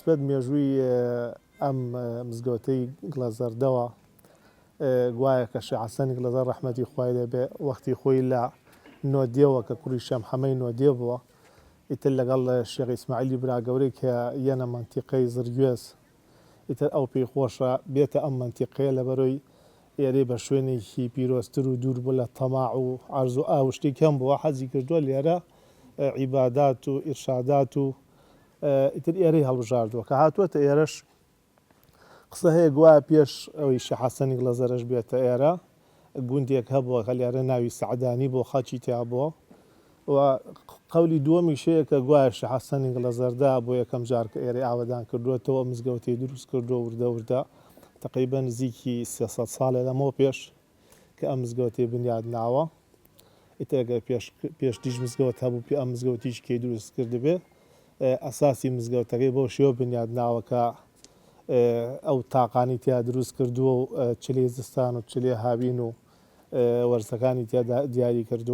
بەنسبەت مێژووی ئەم مزگەوتەی گڵەزەردەوە گوایە کە شێخ حەسەنی گڵەزەر ڕەحمەتی خوای لێبێ وەختی خۆی لە نۆدێوە کە کوڕی شێخ محەممەدی نۆدێ بووە ئیتر لەگەڵ شێخ ئیسماعیلی براگەورەی کە یەنە مەنتیقەی زرگوێز ئیتر ئەو پێی خۆشە بێتە ئەم مەنتیقەیە لەبەرەوەی ئێرەی بە شوێنێکی پیرۆستتر و دوور بوو لە تەماع و عەرز و ئاوشتی کەم بووە حەزی کردووە لێرە عیبادات و ئیرشادات و ئیتر ئێرەی هەڵبژاردووە کە هاتووەتە ئێرەش قسە هەیە گوایە پێش ئەوەی شێخ حەسەنی گڵەزەرش بێتە ئێرە گوندێک هەبووە کە لێرە ناوی سەعدانی بۆ خەڵکی تیا بووە و قەولی دووەمیش هەیە کە گوایە شێخ حەسەنی گڵەزەردا بۆ یەکەم جار کە ئێرەی ئاوەدان کردووەتەوە مزگەوتی دروست کردووە وردە وردە تقریبا نزیکی 300 ساڵێ لەمەوە پێش کە ئەم مزگەوتی بنیاد ناوە ئیتر ئەگەر پێشتیش مزگەوت هەبوو پێ ئەم مزگەوتیش کێ دروست کردبێ ئەساسی مزگەوتەکەی بۆ شێوە بنیاد ناوە کە ئەو تاقانی تیا دروست کردووە و چلێ زستان و چلێ هاوین و وەرزەکانی تیا دیاری کردووە